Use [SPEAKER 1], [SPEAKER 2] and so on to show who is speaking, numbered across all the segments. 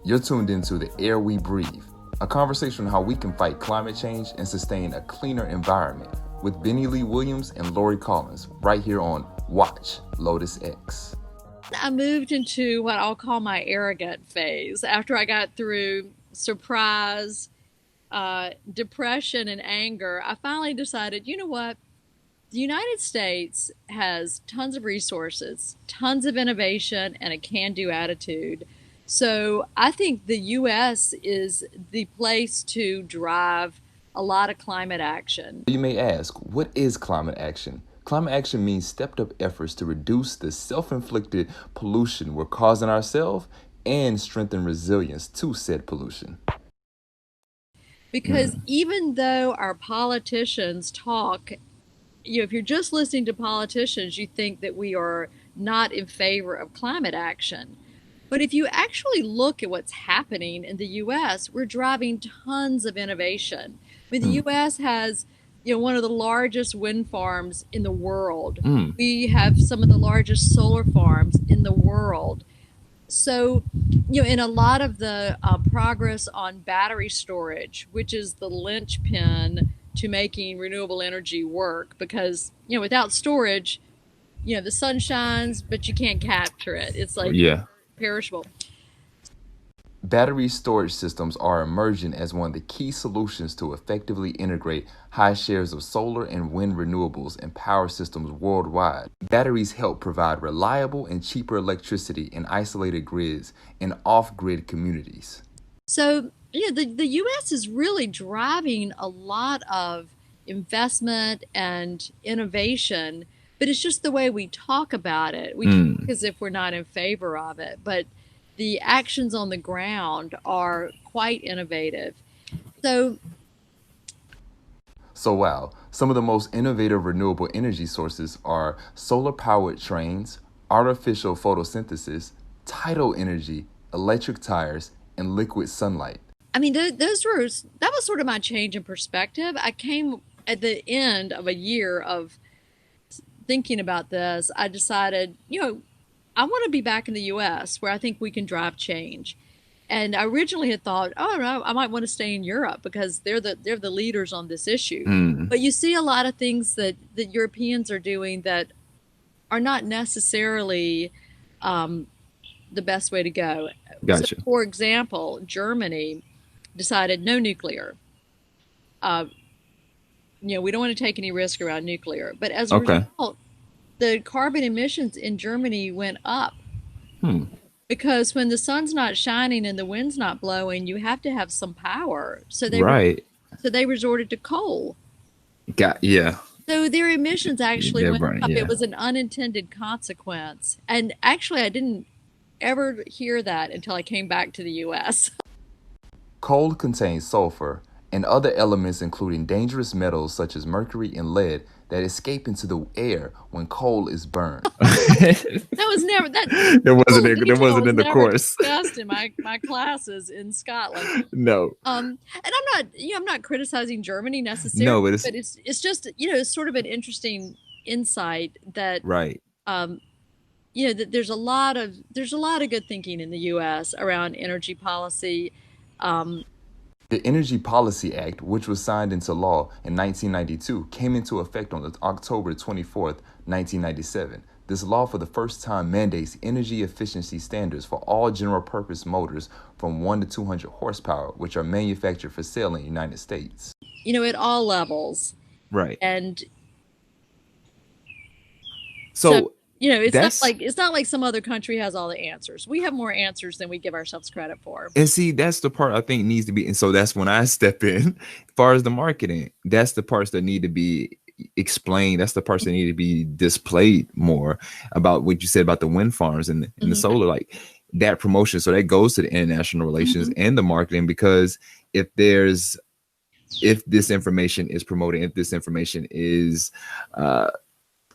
[SPEAKER 1] You're tuned into The Air We Breathe, a conversation on how we can fight climate change and sustain a cleaner environment with Bennie Lee Williams and Lori Collins right here on Watch LOTUS X.
[SPEAKER 2] I moved into what I'll call my arrogant phase after I got through surprise, depression, and anger. I finally decided, you know what? The United States has tons of resources, tons of innovation, and a can do attitude. So I think the US is the place to drive a lot of climate action.
[SPEAKER 1] You may ask, what is climate action? Climate action means stepped up efforts to reduce the self-inflicted pollution we're causing ourselves and strengthen resilience to said pollution.
[SPEAKER 2] Because even though our politicians talk, if you're just listening to politicians, you think that we are not in favor of climate action. But if you actually look at what's happening in the US, we're driving tons of innovation. I mean, the US has, one of the largest wind farms in the world. We have some of the largest solar farms in the world. So, in a lot of the progress on battery storage, which is the linchpin to making renewable energy work, because, without storage, the sun shines, but you can't capture it. It's like perishable.
[SPEAKER 1] Battery storage systems are emerging as one of the key solutions to effectively integrate high shares of solar and wind renewables in power systems worldwide. Batteries help provide reliable and cheaper electricity in isolated grids and off-grid communities.
[SPEAKER 2] So, the US is really driving a lot of investment and innovation, but it's just the way we talk about it. We talk as if we're not in favor of it, but the actions on the ground are quite innovative. So
[SPEAKER 1] wow, some of the most innovative renewable energy sources are solar-powered trains, artificial photosynthesis, tidal energy, electric tires, and liquid sunlight.
[SPEAKER 2] I mean, that was sort of my change in perspective. I came at the end of a year of thinking about this. I decided, I want to be back in the US where I think we can drive change. And I originally had thought, oh no, I might want to stay in Europe because they're the leaders on this issue. But you see a lot of things that Europeans are doing that are not necessarily the best way to go.
[SPEAKER 1] Gotcha.
[SPEAKER 2] So, for example, Germany decided no nuclear. We don't want to take any risk around nuclear. But as a result, the carbon emissions in Germany went up. Because when the sun's not shining and the wind's not blowing, you have to have some power. So they resorted to coal. So their emissions actually went up. It was an unintended consequence. And actually, I didn't ever hear that until I came back to the US.
[SPEAKER 1] Coal contains sulfur and other elements including dangerous metals such as mercury and lead that escape into the air when coal is burned.
[SPEAKER 2] That was never that.
[SPEAKER 1] It wasn't in the course.
[SPEAKER 2] Discussed in my classes in Scotland.
[SPEAKER 1] No.
[SPEAKER 2] And I'm not criticizing Germany necessarily.
[SPEAKER 1] No,
[SPEAKER 2] but it's just it's sort of an interesting insight that that there's a lot of good thinking in the U.S. around energy policy.
[SPEAKER 1] The Energy Policy Act, which was signed into law in 1992, came into effect on October 24th, 1997. This law for the first time mandates energy efficiency standards for all general-purpose motors from 1 to 200 horsepower, which are manufactured for sale in the United States.
[SPEAKER 2] At all levels.
[SPEAKER 1] Right.
[SPEAKER 2] And
[SPEAKER 1] so
[SPEAKER 2] it's not like some other country has all the answers. We have more answers than we give ourselves credit for.
[SPEAKER 3] And see, that's the part I think needs to be. And so that's when I step in. As far as the marketing, that's the parts that need to be explained. That's the parts that need to be displayed more about what you said about the wind farms and the solar, like that promotion. So that goes to the international relations and the marketing, because if this information is promoted, if this information is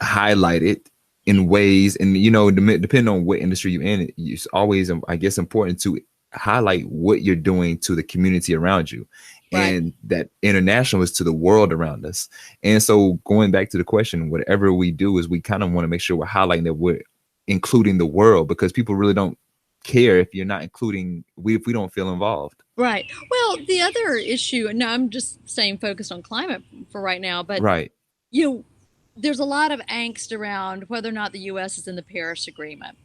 [SPEAKER 3] highlighted in ways, and depending on what industry you're in, it's always, I guess, important to highlight what you're doing to the community around you. Right. And that international is to the world around us. And so going back to the question, whatever we do is we kind of want to make sure we're highlighting that we're including the world, because people really don't care if you're not including if we don't feel involved.
[SPEAKER 2] Right. Well, the other issue, no, I'm just staying focused on climate for right now, but
[SPEAKER 3] Right.
[SPEAKER 2] there's a lot of angst around whether or not the U.S. is in the Paris Agreement.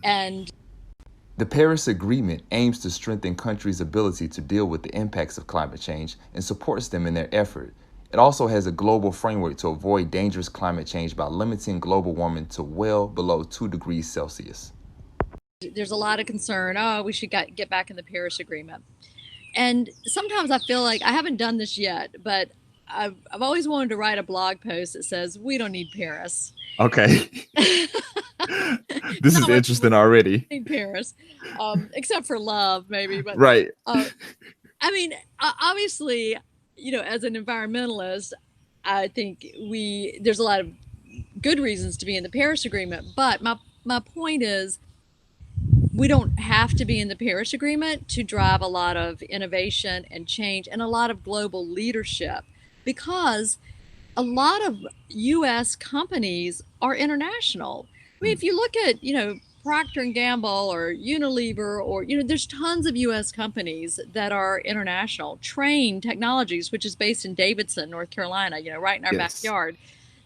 [SPEAKER 2] And
[SPEAKER 1] The Paris Agreement aims to strengthen countries' ability to deal with the impacts of climate change and supports them in their effort. It also has a global framework to avoid dangerous climate change by limiting global warming to well below 2 degrees Celsius.
[SPEAKER 2] there's a lot of concern, oh, we should get back in the Paris Agreement. And sometimes I feel like I haven't done this yet, but I've always wanted to write a blog post that says, we don't need Paris.
[SPEAKER 3] Okay. This is interesting already.
[SPEAKER 2] In Paris, except for love, maybe. But
[SPEAKER 3] right.
[SPEAKER 2] I mean, obviously, as an environmentalist, I think there's a lot of good reasons to be in the Paris Agreement. But my point is, we don't have to be in the Paris Agreement to drive a lot of innovation and change and a lot of global leadership, because a lot of U.S. companies are international. I mean, if you look at, Procter & Gamble or Unilever, or, there's tons of U.S. companies that are international. Train Technologies, which is based in Davidson, North Carolina, right in our backyard.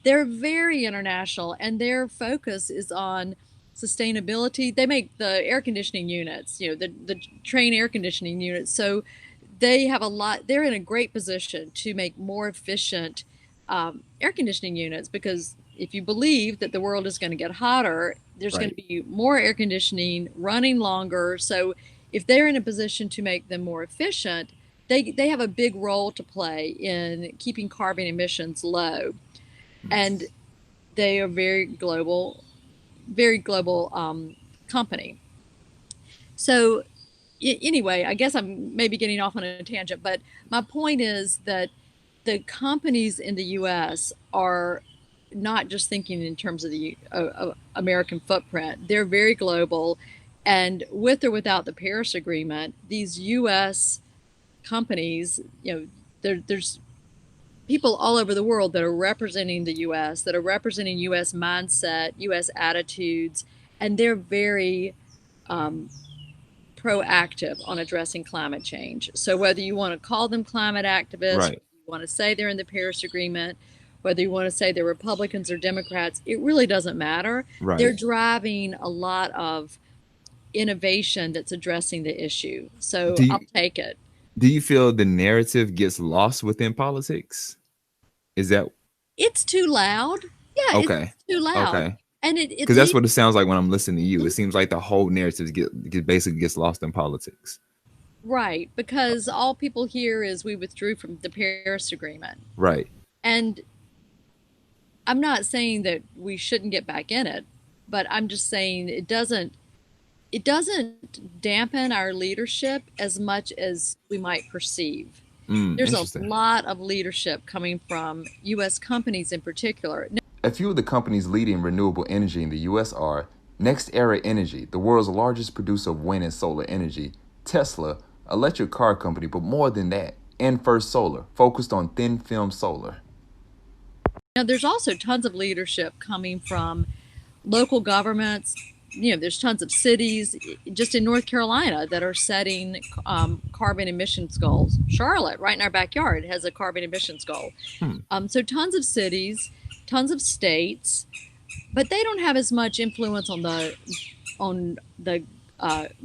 [SPEAKER 2] They're very international, and their focus is on sustainability. They make the air conditioning units, the Train air conditioning units. So they have they're in a great position to make more efficient air conditioning units, because if you believe that the world is going to get hotter, there's going to be more air conditioning running longer. So if they're in a position to make them more efficient, they have a big role to play in keeping carbon emissions low. And they are very global company. So anyway, I guess I'm maybe getting off on a tangent, but my point is that the companies in the U.S. are not just thinking in terms of the American footprint. They're very global, and with or without the Paris Agreement, these U.S. companies, there's people all over the world that are representing the U.S., that are representing U.S. mindset, U.S. attitudes, and they're very proactive on addressing climate change. So whether you want to call them climate activists, whether you want to say they're in the Paris Agreement, whether you want to say they're Republicans or Democrats, it really doesn't matter. They're driving a lot of innovation that's addressing the issue. So I'll take it.
[SPEAKER 3] Do you feel the narrative gets lost within politics? Is that?
[SPEAKER 2] It's too loud. Yeah,
[SPEAKER 3] okay.
[SPEAKER 2] It's too loud.
[SPEAKER 3] Okay.
[SPEAKER 2] And
[SPEAKER 3] because that's what it sounds like when I'm listening to you. It seems like the whole narrative basically gets lost in politics.
[SPEAKER 2] Right, because all people hear is we withdrew from the Paris Agreement.
[SPEAKER 3] Right.
[SPEAKER 2] And I'm not saying that we shouldn't get back in it, but I'm just saying it doesn't dampen our leadership as much as we might perceive. There's a lot of leadership coming from U.S. companies in particular.
[SPEAKER 1] A few of the companies leading renewable energy in the U.S. are NextEra Energy, the world's largest producer of wind and solar energy; Tesla, electric car company, but more than that; and First Solar, focused on thin film solar.
[SPEAKER 2] Now, there's also tons of leadership coming from local governments. There's tons of cities just in North Carolina that are setting carbon emissions goals. Charlotte, right in our backyard, has a carbon emissions goal. So tons of cities, tons of states, but they don't have as much influence on the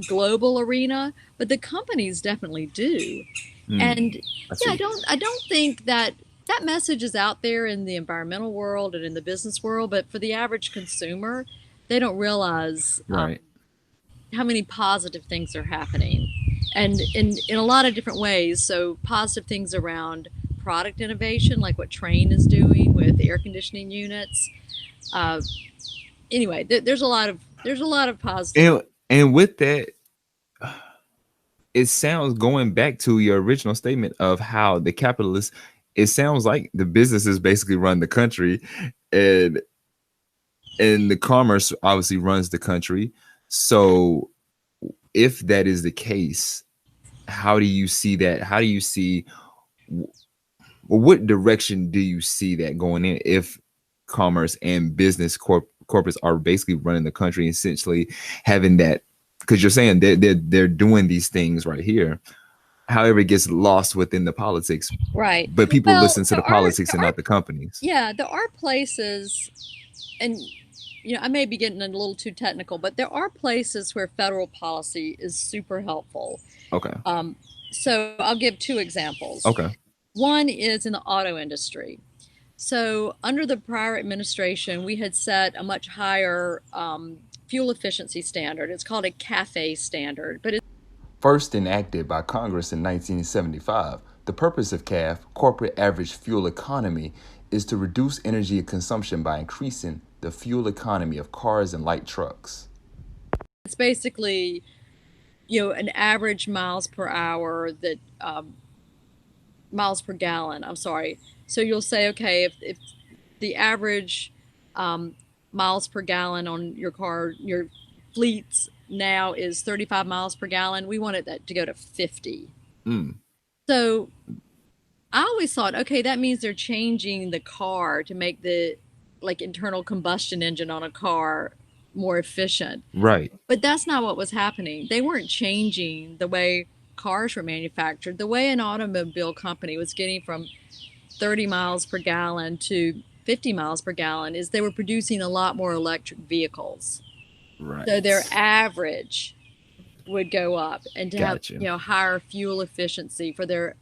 [SPEAKER 2] global arena, but the companies definitely do. And I don't think that message is out there in the environmental world and in the business world, but for the average consumer, they don't realize how many positive things are happening, and in a lot of different ways. So positive things around product innovation, like what Train is doing with air conditioning units. Anyway, there's a lot of positive.
[SPEAKER 3] And with that, it sounds, going back to your original statement of how the capitalists, it sounds like the businesses basically run the country, and the commerce obviously runs the country. So if that is the case, how do you see that? How do you see, what direction do you see that going in if commerce and business corporates are basically running the country, essentially having that because you're saying they're doing these things right here. However, it gets lost within the politics,
[SPEAKER 2] Right.
[SPEAKER 3] but people
[SPEAKER 2] Well,
[SPEAKER 3] listen to the politics and not the companies.
[SPEAKER 2] yeah, there are places, and I may be getting a little too technical, but there are places where federal policy is super helpful.
[SPEAKER 3] Okay.
[SPEAKER 2] So I'll give two examples.
[SPEAKER 3] Okay.
[SPEAKER 2] One is in the auto industry. So under the prior administration, we had set a much higher fuel efficiency standard. It's called a CAFE standard, but it's
[SPEAKER 1] First enacted by Congress in 1975, the purpose of CAF, Corporate Average Fuel Economy, is to reduce energy consumption by increasing the fuel economy of cars and light trucks.
[SPEAKER 2] it's basically, an average miles per hour that miles per gallon. I'm sorry. So you'll say, okay, if the average miles per gallon on your car, your fleets now is 35 miles per gallon, we wanted that to go to 50. So I always thought, okay, that means they're changing the car to make the internal combustion engine on a car more efficient.
[SPEAKER 3] Right.
[SPEAKER 2] But that's not what was happening. They weren't changing the way cars were manufactured. The way an automobile company was getting from 30 miles per gallon to 50 miles per gallon is they were producing a lot more electric vehicles.
[SPEAKER 3] Right.
[SPEAKER 2] So their average would go up, and to
[SPEAKER 3] Gotcha.
[SPEAKER 2] have higher fuel efficiency for their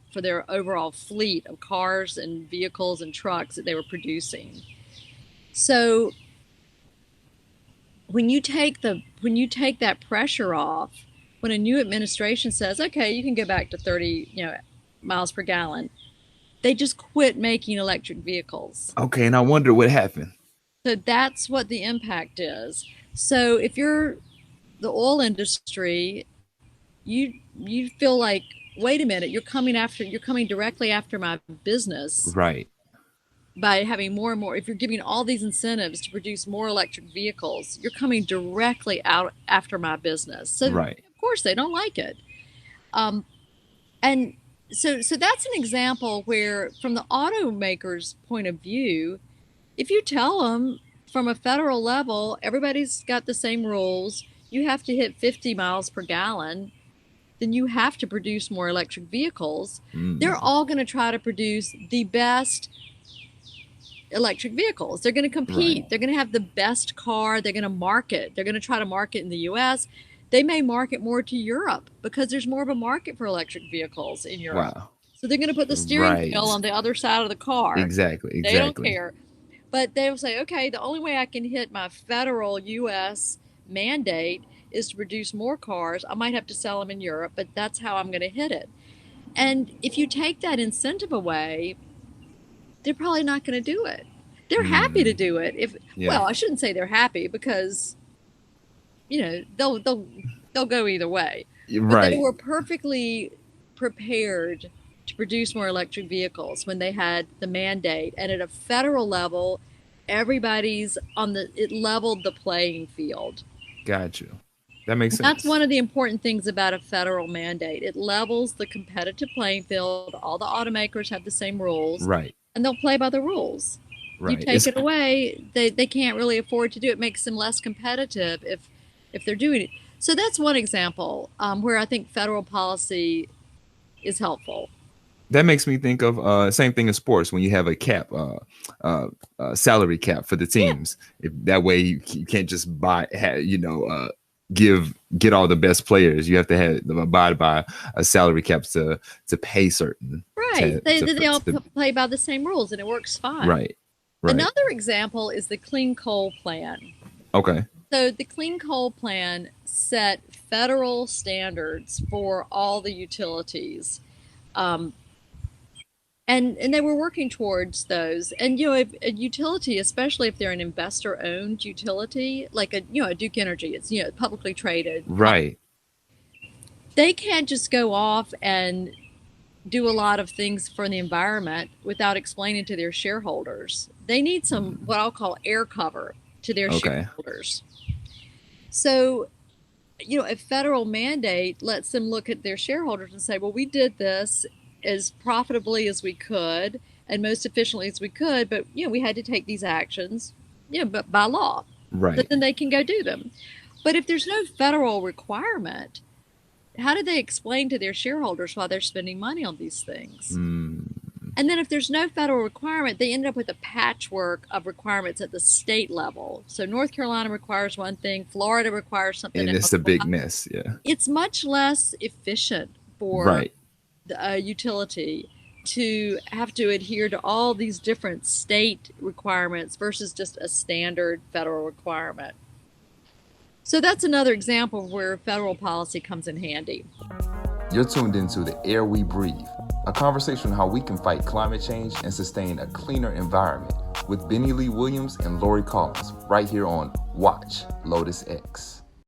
[SPEAKER 2] overall fleet of cars and vehicles and trucks that they were producing. So when you take that pressure off, when a new administration says, okay, you can go back to 30 miles per gallon, they just quit making electric vehicles.
[SPEAKER 3] Okay, and I wonder what happened.
[SPEAKER 2] So that's what the impact is. So if you're the oil industry, you feel like, wait a minute, you're coming directly after my business.
[SPEAKER 3] Right.
[SPEAKER 2] By having more and more, if you're giving all these incentives to produce more electric vehicles, you're coming directly out after my business. So
[SPEAKER 3] right.
[SPEAKER 2] Of course they don't like it. And so that's an example where, from the automaker's point of view, if you tell them from a federal level, everybody's got the same rules, you have to hit 50 miles per gallon, then you have to produce more electric vehicles. They're all going to try to produce the best electric vehicles. They're going to compete. Right. They're going to have the best car. They're going to market. They're going to try to market in the U.S. They may market more to Europe because there's more of a market for electric vehicles in Europe. Wow. So they're going to put the steering wheel on the other side of the car.
[SPEAKER 3] Exactly.
[SPEAKER 2] They don't care. But they'll say, okay, the only way I can hit my federal U.S. mandate is to produce more cars. I might have to sell them in Europe, but that's how I'm going to hit it. And if you take that incentive away, they're probably not going to do it. They're happy to do it. Well, I shouldn't say they're happy, because they'll go either way. But they were perfectly prepared to produce more electric vehicles when they had the mandate, and at a federal level, it leveled the playing field.
[SPEAKER 3] Got you. That makes sense.
[SPEAKER 2] That's one of the important things about a federal mandate. It levels the competitive playing field. All the automakers have the same rules.
[SPEAKER 3] Right.
[SPEAKER 2] And they'll play by the rules.
[SPEAKER 3] Right.
[SPEAKER 2] You take it away, they can't really afford to do it. It makes them less competitive if they're doing it. So that's one example where I think federal policy is helpful.
[SPEAKER 3] That makes me think of same thing in sports, when you have a cap, salary cap for the teams. If that way you can't just get all the best players. You have to abide by a salary cap to pay certain.
[SPEAKER 2] Right. They all play by the same rules, and it works fine.
[SPEAKER 3] Right.
[SPEAKER 2] Another example is the Clean Coal Plan.
[SPEAKER 3] Okay.
[SPEAKER 2] So the Clean Coal Plan set federal standards for all the utilities. And they were working towards those. And, if a utility, especially if they're an investor-owned utility, like a Duke Energy, it's, publicly traded.
[SPEAKER 3] Right.
[SPEAKER 2] They can't just go off and do a lot of things for the environment without explaining to their shareholders. They need some, what I'll call, air cover to their shareholders. So, a federal mandate lets them look at their shareholders and say, well, we did this as profitably as we could and most efficiently as we could, but we had to take these actions, but by law.
[SPEAKER 3] Right.
[SPEAKER 2] But then they can go do them. But if there's no federal requirement, how do they explain to their shareholders why they're spending money on these things? And then if there's no federal requirement, they end up with a patchwork of requirements at the state level. So North Carolina requires one thing, Florida requires something
[SPEAKER 3] And
[SPEAKER 2] else.
[SPEAKER 3] it's a big mess. Yeah.
[SPEAKER 2] It's much less efficient for
[SPEAKER 3] Right.
[SPEAKER 2] the utility to have to adhere to all these different state requirements versus just a standard federal requirement. So that's another example of where federal policy comes in handy.
[SPEAKER 1] You're tuned into The Air We Breathe, a conversation on how we can fight climate change and sustain a cleaner environment with Bennie Lee Williams and Lori Collins, right here on Watch LOTUS X.